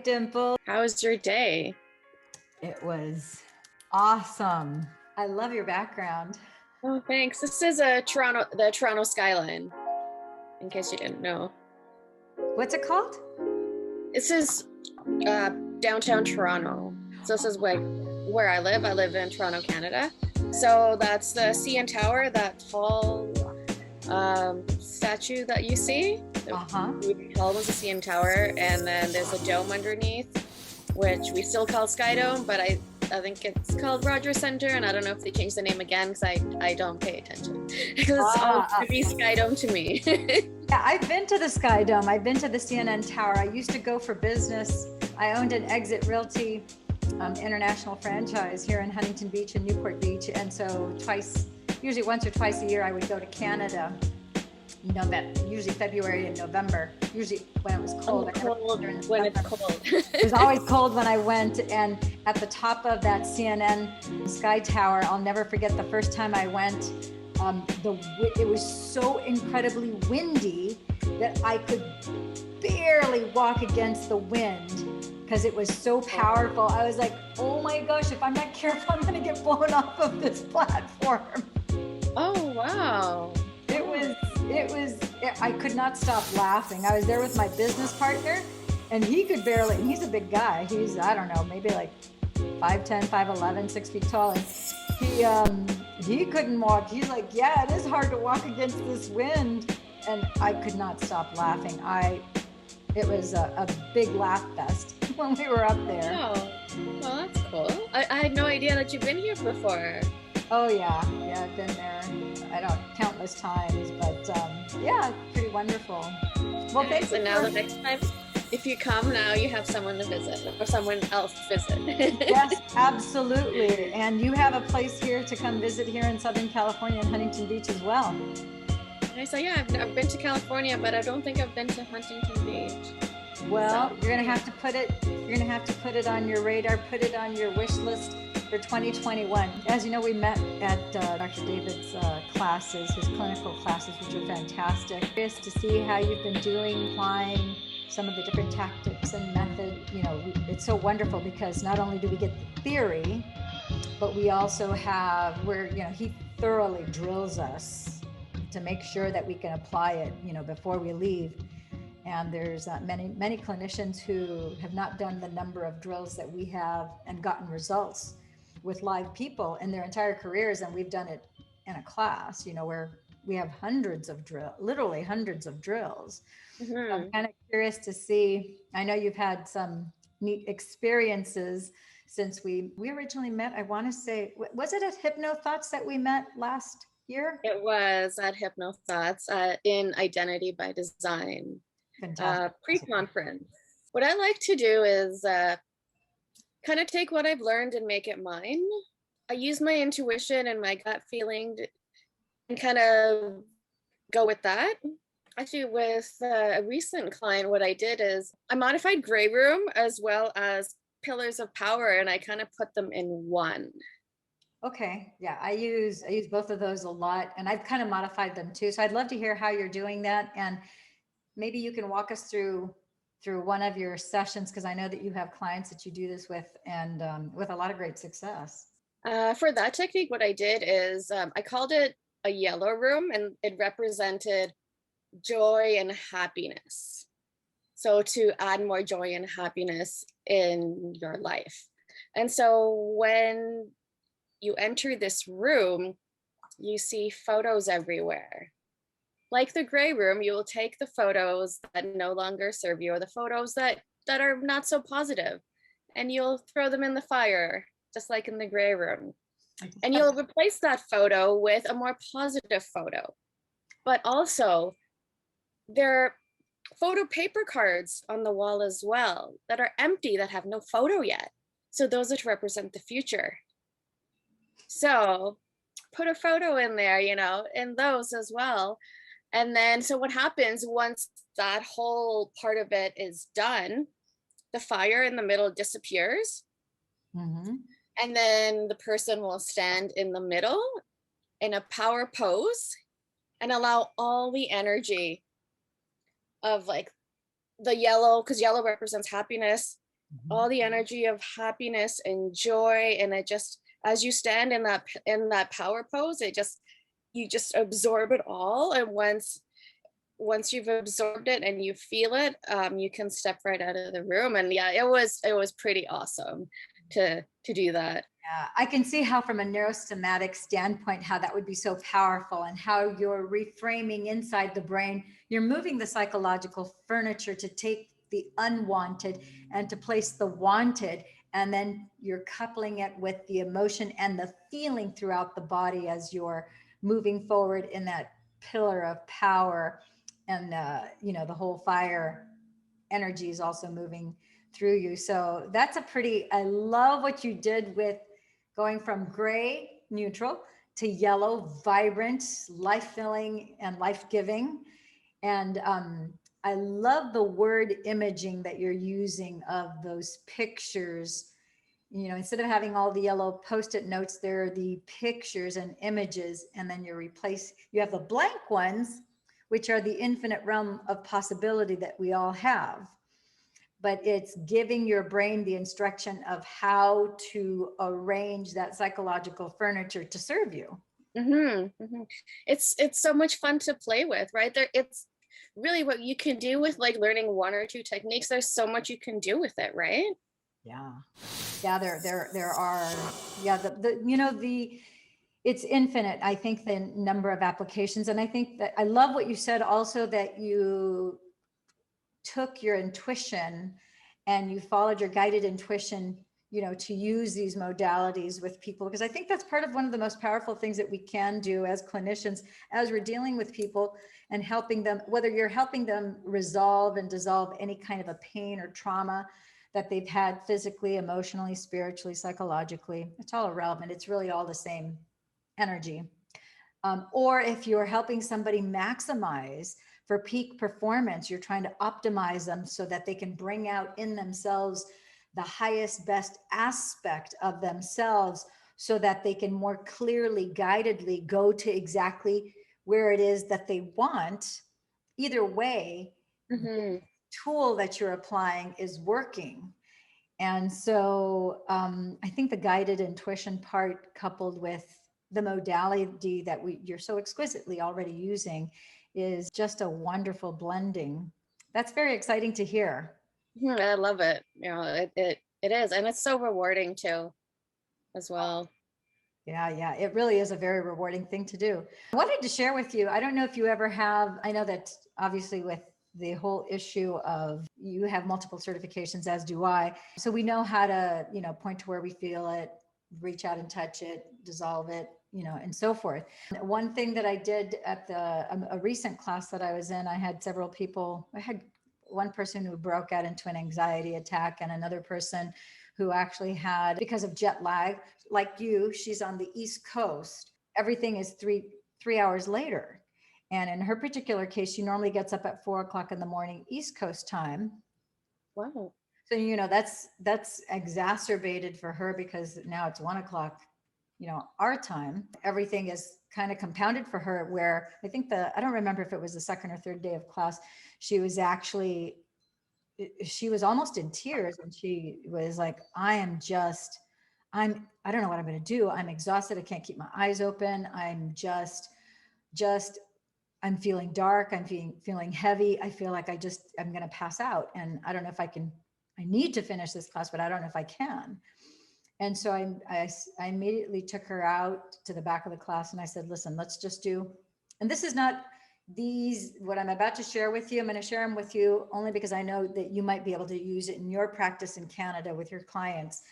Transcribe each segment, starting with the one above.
Dimple. How was your day? It was awesome. I love your background. Oh, thanks. This is the Toronto skyline, in case you didn't know. What's it called? This is downtown Toronto. So this is like where I live. I live in Toronto, Canada. So that's the CN Tower, that tall statue that you see. We call it the CN Tower, and then there's a dome underneath, which we still call Sky Dome, but I think it's called Rogers Center, and I don't know if they changed the name again because I don't pay attention. Because it's all to be Sky Dome to me. Yeah, I've been to the Sky Dome. I've been to the CNN Tower. I used to go for business. I owned an Exit Realty international franchise here in Huntington Beach and Newport Beach, and so usually once or twice a year, I would go to Canada. Usually February and November, usually when it was cold. It's cold. It was always cold when I went, and at the top of that CNN Sky Tower, I'll never forget the first time I went, it was so incredibly windy that I could barely walk against the wind because it was so powerful. I was like, oh my gosh, if I'm not careful, I'm gonna get blown off of this platform. Oh, wow. I could not stop laughing. I was there with my business partner, and he could barely, and he's a big guy. He's, I don't know, maybe like 5'10", 5'11", 6 feet tall. And he couldn't walk. He's like, yeah, it is hard to walk against this wind. And I could not stop laughing. It was a big laugh fest when we were up there. Oh, well, that's cool. I had no idea that you've been here before. Oh yeah, I've been there, I don't countless times, but yeah, pretty wonderful. Well, thanks. And now the next time, if you come, now you have someone to visit or someone else to visit. Yes, absolutely. And you have a place here to come visit here in Southern California and Huntington Beach as well. So yeah, I've been to California, but I don't think I've been to Huntington Beach. Well, you're gonna have to put it on your radar, put it on your wish list for 2021. As you know, we met at Dr. David's classes, his clinical classes, which are fantastic. Curious to see how you've been doing, applying some of the different tactics and method. It's so wonderful because not only do we get the theory, but we also have he thoroughly drills us to make sure that we can apply it, before we leave. And there's many clinicians who have not done the number of drills that we have and gotten results with live people in their entire careers. And we've done it in a class, where we have literally hundreds of drills. Mm-hmm. So I'm kind of curious to see, I know you've had some neat experiences since we originally met. I want to say, was it at Hypno Thoughts that we met last year? It was at Hypno Thoughts in Identity by Design. Pre-conference. What I like to do is kind of take what I've learned and make it mine. I use my intuition and my gut feeling and kind of go with that. Actually, with a recent client, what I did is I modified Gray Room as well as Pillars of Power, and I kind of put them in one. Okay, yeah, I use both of those a lot, and I've kind of modified them too. So I'd love to hear how you're doing that, and maybe you can walk us through one of your sessions, because I know that you have clients that you do this with, and with a lot of great success. For that technique, what I did is I called it a yellow room, and it represented joy and happiness. So to add more joy and happiness in your life. And so when you enter this room, you see photos everywhere. Like the Gray Room, you will take the photos that no longer serve you, or the photos that are not so positive, and you'll throw them in the fire, just like in the Gray Room. And you'll replace that photo with a more positive photo. But also, there are photo paper cards on the wall as well that are empty, that have no photo yet. So those are to represent the future. So put a photo in there, in those as well. And then, so what happens once that whole part of it is done, the fire in the middle disappears. Mm-hmm. And then the person will stand in the middle in a power pose and allow all the energy of like the yellow, because yellow represents happiness, all the energy of happiness and joy. And it just, as you stand in that power pose, it just, you just absorb it all. And once you've absorbed it and you feel it, you can step right out of the room. And yeah, it was pretty awesome to do that. Yeah, I can see how from a neurosomatic standpoint, how that would be so powerful, and how you're reframing inside the brain. You're moving the psychological furniture to take the unwanted and to place the wanted. And then you're coupling it with the emotion and the feeling throughout the body as you're moving forward in that pillar of power. And, the whole fire energy is also moving through you. So that's I love what you did with going from gray, neutral, to yellow, vibrant, life filling, and life giving. And I love the word imaging that you're using of those pictures. Instead of having all the yellow post-it notes, there are the pictures and images, and then you have the blank ones, which are the infinite realm of possibility that we all have. But it's giving your brain the instruction of how to arrange that psychological furniture to serve you. It's so much fun to play with, right? It's really what you can do with like learning one or two techniques. There's so much you can do with it, right? Yeah, there are. Yeah, it's infinite. I think the number of applications, and I think that I love what you said also, that you took your intuition and you followed your guided intuition, to use these modalities with people, because I think that's part of one of the most powerful things that we can do as clinicians, as we're dealing with people and helping them, whether you're helping them resolve and dissolve any kind of a pain or trauma that they've had physically, emotionally, spiritually, psychologically. It's all irrelevant. It's really all the same energy. Or if you're helping somebody maximize for peak performance, you're trying to optimize them so that they can bring out in themselves the highest, best aspect of themselves, so that they can more clearly, guidedly go to exactly where it is that they want. Either way, Mm-hmm. the tool that you're applying is working. And so I think the guided intuition part, coupled with the modality that you're so exquisitely already using, is just a wonderful blending. That's very exciting to hear. I love it. It is, and it's so rewarding too, as well. Yeah, it really is a very rewarding thing to do. I wanted to share with you, I don't know if you ever have, I know that obviously with the whole issue of, you have multiple certifications, as do I. So we know how to, point to where we feel it, reach out and touch it, dissolve it, and so forth. One thing that I did at a recent class that I was in, I had several people. I had one person who broke out into an anxiety attack, and another person who actually had, because of jet lag, like you, she's on the East Coast. Everything is three hours later. And in her particular case, she normally gets up at 4 o'clock in the morning, East Coast time. Wow. So, that's exacerbated for her, because now it's 1 o'clock, our time. Everything is kind of compounded for her, where I think I don't remember if it was the second or third day of class, she was almost in tears, and she was like, I don't know what I'm going to do. I'm exhausted. I can't keep my eyes open. I'm feeling dark. I'm feeling heavy. I feel like I'm going to pass out. And I don't know if I need to finish this class, but I don't know if I can. And so I immediately took her out to the back of the class, and I said, listen, let's just do, and this is not what I'm about to share with you. I'm going to share them with you only because I know that you might be able to use it in your practice in Canada with your clients.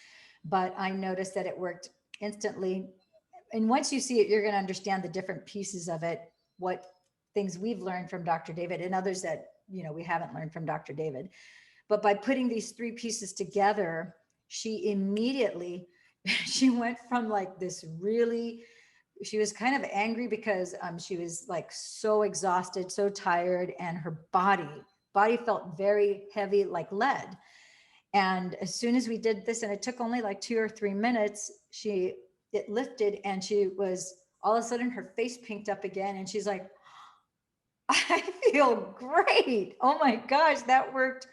But I noticed that it worked instantly. And once you see it, you're going to understand the different pieces of it, what things we've learned from Dr. David and others that, we haven't learned from Dr. David. But by putting these three pieces together, she immediately, she went from like this she was kind of angry because she was like so exhausted, so tired, and her body felt very heavy, like lead. And as soon as we did this, and it took only like 2 or 3 minutes, it lifted, and she was, all of a sudden her face pinked up again, and she's like, I feel great. Oh my gosh, that worked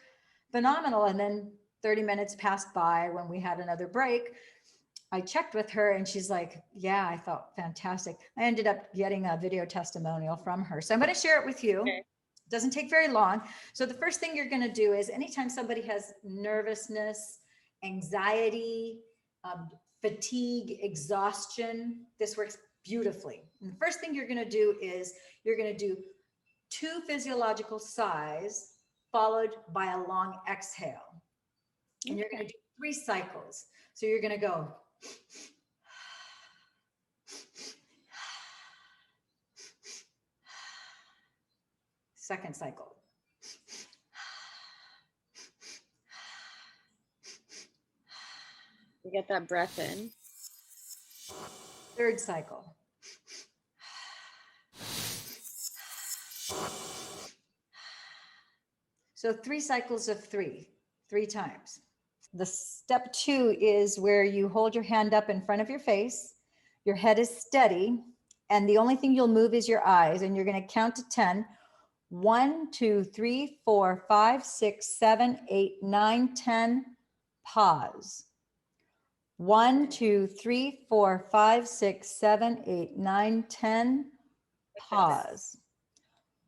phenomenal. And then 30 minutes passed by when we had another break. I checked with her and she's like, yeah, I felt fantastic. I ended up getting a video testimonial from her. So I'm going to share it with you. Okay. It doesn't take very long. So the first thing you're going to do is anytime somebody has nervousness, anxiety, fatigue, exhaustion, this works beautifully. And the first thing you're going to do is you're going to do 2 physiological sighs followed by a long exhale. And you're going to do 3 cycles. So you're going to go. Second cycle. You get that breath in. Third cycle. So 3 cycles of 3 times. The step 2 is where you hold your hand up in front of your face. Your head is steady. And the only thing you'll move is your eyes. And you're going to count to 10. 1, 2, 3, 4, 5, 6, 7, 8, 9, 10. Pause. 1, 2, 3, 4, 5, 6, 7, 8, 9, 10. Pause.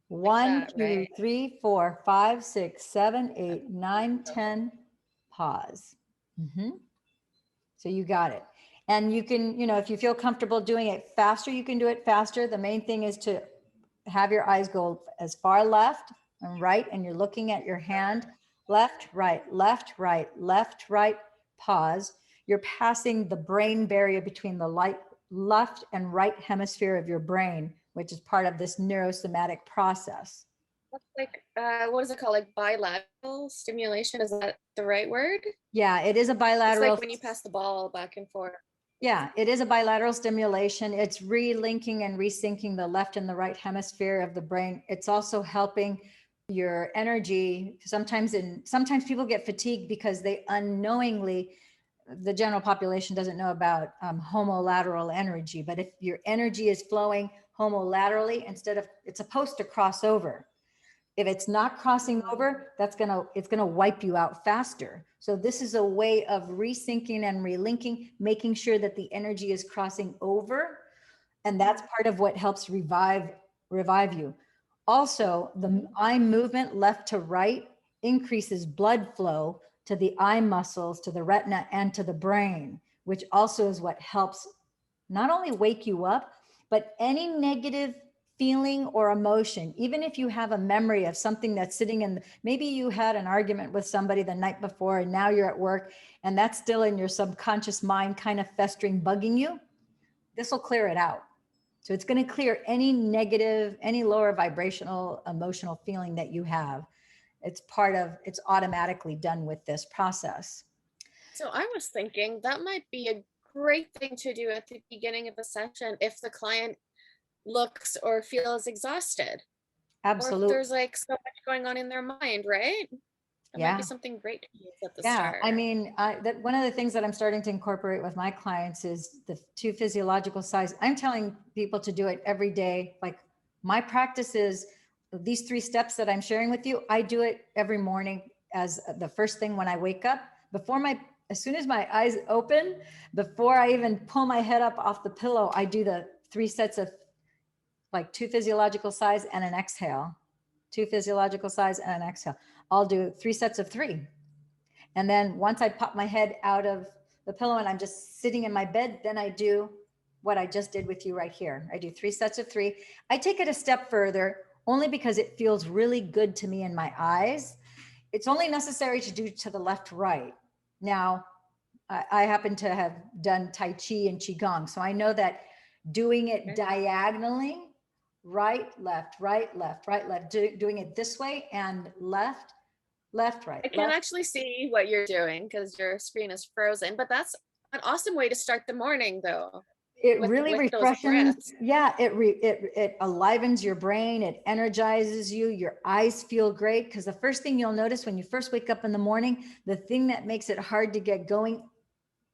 1, 2, 3, 4, 5, 6, 7, 8, 9, 10. Pause. So you got it. And you can, if you feel comfortable doing it faster, you can do it faster. The main thing is to have your eyes go as far left and right, and you're looking at your hand, left, right, left, right, left, right, pause. You're passing the brain barrier between the left and right hemisphere of your brain, which is part of this neurosomatic process. That's like, what is it called? Like bilateral stimulation? Is that the right word? Yeah, it is a bilateral. It's like when you pass the ball back and forth. Yeah, it is a bilateral stimulation. It's relinking and resyncing the left and the right hemisphere of the brain. It's also helping your energy. Sometimes people get fatigued because they unknowingly, the general population doesn't know about homolateral energy. But if your energy is flowing homolaterally, it's supposed to cross over. If it's not crossing over, it's gonna wipe you out faster. So this is a way of resyncing and relinking, making sure that the energy is crossing over. And that's part of what helps revive you. Also, the eye movement left to right increases blood flow to the eye muscles, to the retina, and to the brain, which also is what helps not only wake you up, but any negative feeling or emotion, even if you have a memory of something that's sitting in, maybe you had an argument with somebody the night before and now you're at work and that's still in your subconscious mind kind of festering, bugging you, this will clear it out. So it's going to clear any negative, any lower vibrational, emotional feeling that you have. It's automatically done with this process. So I was thinking that might be a great thing to do at the beginning of a session if the client looks or feels exhausted. Absolutely. Or if there's like so much going on in their mind, right? That might be something great to use at the start. I mean, one of the things that I'm starting to incorporate with my clients is the 2 physiological sighs. I'm telling people to do it every day. Like my practice is these 3 steps that I'm sharing with you. I do it every morning as the first thing when I wake up, as soon as my eyes open, before I even pull my head up off the pillow, I do the 3 sets of like 2 physiological sighs and an exhale, 2 physiological sighs and an exhale. I'll do 3 sets of 3. And then once I pop my head out of the pillow and I'm just sitting in my bed, then I do what I just did with you right here. I do 3 sets of 3. I take it a step further only because it feels really good to me in my eyes. It's only necessary to do to the left, right. Now, I happen to have done Tai Chi and Qigong. So I know that doing it diagonally, right, left, right, left, right, left, doing it this way and left, right. I can actually see what you're doing because your screen is frozen, but that's an awesome way to start the morning though. It really refreshes. Yeah, it alivens your brain. It energizes you. Your eyes feel great because the first thing you'll notice when you first wake up in the morning, the thing that makes it hard to get going,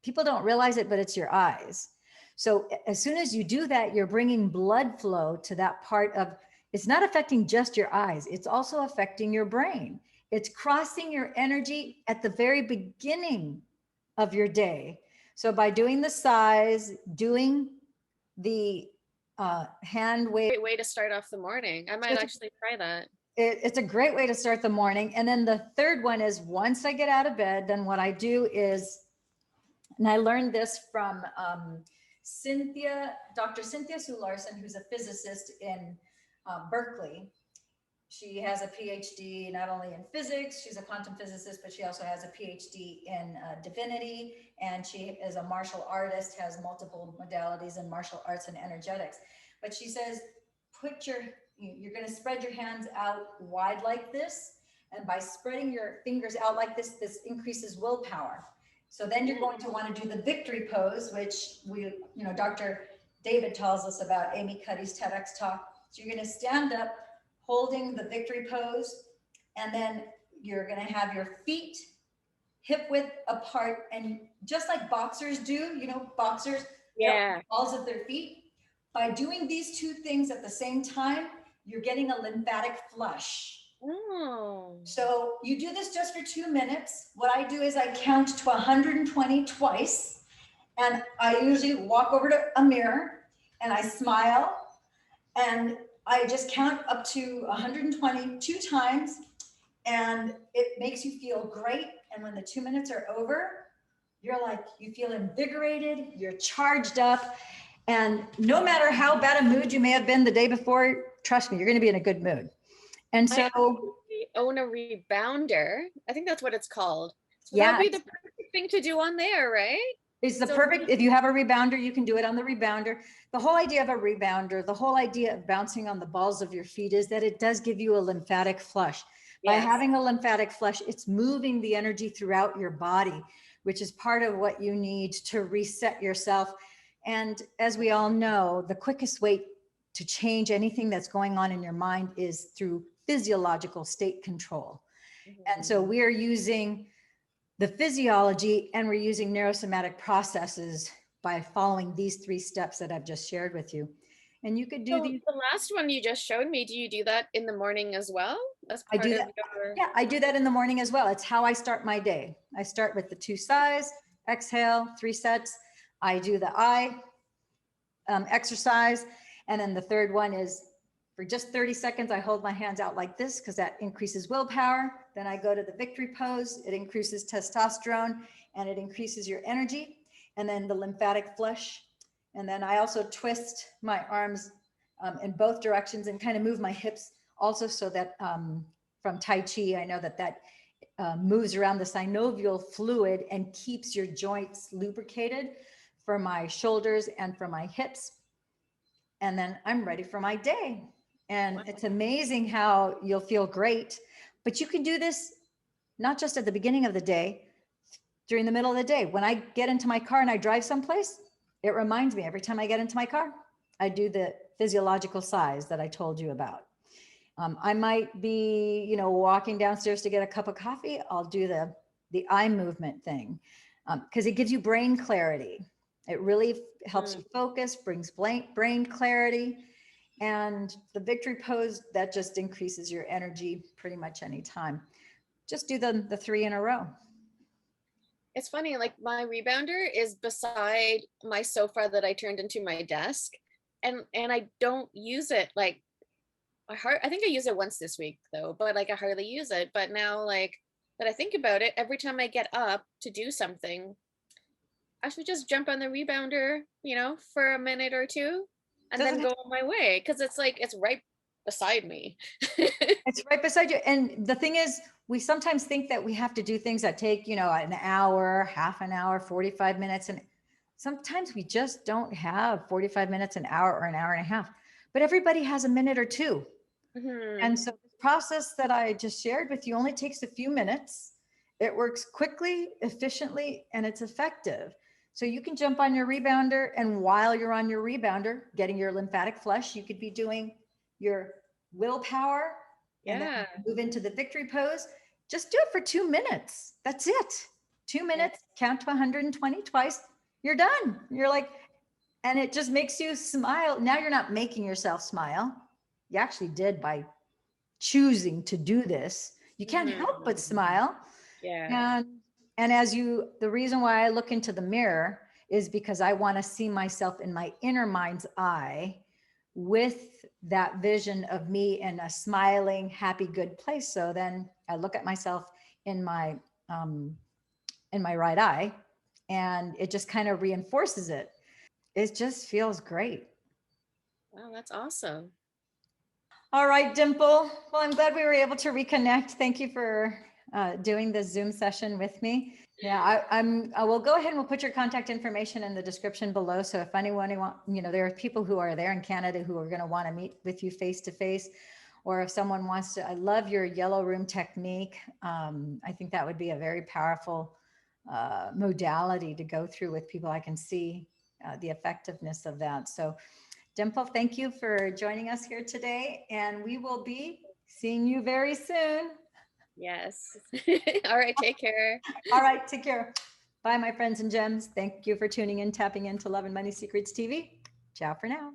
people don't realize it, but it's your eyes. So as soon as you do that, you're bringing blood flow to that part of, it's not affecting just your eyes. It's also affecting your brain. It's crossing your energy at the very beginning of your day. So by doing the sighs, doing the hand wave. Great way to start off the morning. I might actually try that. It's a great way to start the morning. And then the third one is once I get out of bed, then what I do is, and I learned this from Dr. Cynthia Sue Larson, who's a physicist in Berkeley. She has a PhD not only in physics, she's a quantum physicist, but she also has a PhD in divinity. And she is a martial artist, has multiple modalities in martial arts and energetics. But she says, you're going to spread your hands out wide like this. And by spreading your fingers out like this, this increases willpower. So then you're going to want to do the victory pose, which Dr. David tells us about Amy Cuddy's TEDx talk. So you're going to stand up holding the victory pose. And then you're going to have your feet hip width apart. And just like boxers do, boxers, balls of their feet. By doing these two things at the same time, you're getting a lymphatic flush. Oh. So you do this just for 2 minutes. What I do is I count to 120 twice. And I usually walk over to a mirror and I smile. And I just count up to 120 2 times. And it makes you feel great. And when the 2 minutes are over, you feel invigorated, you're charged up. And no matter how bad a mood you may have been the day before, trust me, you're going to be in a good mood. And so I own a rebounder. I think that's what it's called. So yeah, that'd be the perfect thing to do on there, right? It's the perfect, if you have a rebounder, you can do it on the rebounder. The whole idea of a rebounder, the whole idea of bouncing on the balls of your feet is that it does give you a lymphatic flush. By having a lymphatic flush, it's moving the energy throughout your body, which is part of what you need to reset yourself. And as we all know, the quickest way to change anything that's going on in your mind is through physiological state control. And so we are using the physiology and we're using neurosomatic processes by following these 3 steps that I've just shared with you. And you could do the last one you just showed me. Do you do that in the morning as well? I do that. Yeah, I do that in the morning as well. It's how I start my day. I start with the 2 sighs, exhale, 3 sets. I do the eye exercise. And then the third one is for just 30 seconds, I hold my hands out like this because that increases willpower. Then I go to the victory pose. It increases testosterone and it increases your energy. And then the lymphatic flush. And then I also twist my arms in both directions and kind of move my hips also so that from Tai Chi, I know that moves around the synovial fluid and keeps your joints lubricated for my shoulders and for my hips. And then I'm ready for my day. And it's amazing how you'll feel great, but you can do this not just at the beginning of the day, during the middle of the day. When I get into my car and I drive someplace, it reminds me every time I get into my car, I do the physiological sighs that I told you about. I might be, walking downstairs to get a cup of coffee. I'll do the eye movement thing because it gives you brain clarity. It really helps you focus, brings brain clarity. And the victory pose, that just increases your energy pretty much anytime. Just do the 3 in a row. It's funny, like my rebounder is beside my sofa that I turned into my desk. And I don't use it. Like I think I used it once this week though, but like I hardly use it. But now like that I think about it, every time I get up to do something, I should just jump on the rebounder, for a minute or 2 and then go on my way. Cause it's like, it's right beside me. It's right beside you. And the thing is, we sometimes think that we have to do things that take, an hour, half an hour, 45 minutes. And sometimes we just don't have 45 minutes, an hour, or an hour and a half, but everybody has a minute or 2. And so the process that I just shared with you only takes a few minutes. It works quickly, efficiently, and it's effective. So you can jump on your rebounder, and while you're on your rebounder, getting your lymphatic flush, you could be doing your willpower and then move into the victory pose. Just do it for 2 minutes. That's it. 2 minutes, count to 120 twice. You're done. You're like, and it just makes you smile. Now you're not making yourself smile. You actually did by choosing to do this. You can't help but smile. Yeah. And the reason why I look into the mirror is because I want to see myself in my inner mind's eye with that vision of me in a smiling, happy, good place. So then I look at myself in my right eye, and it just kind of reinforces it. It just feels great. Wow, that's awesome. All right, Dimple. Well, I'm glad we were able to reconnect. Thank you for doing this Zoom session with me. Yeah, I will go ahead and we'll put your contact information in the description below. So if anyone there are people who are there in Canada who are going to want to meet with you face to face, or if someone wants to, I love your yellow room technique. I think that would be a very powerful modality to go through with people. I can see the effectiveness of that. So Dimple, thank you for joining us here today, and we will be seeing you very soon. Yes. All right, take care. All right, take care. Bye, my friends and gems. Thank you for tuning in, tapping into Love and Money Secrets TV. Ciao for now.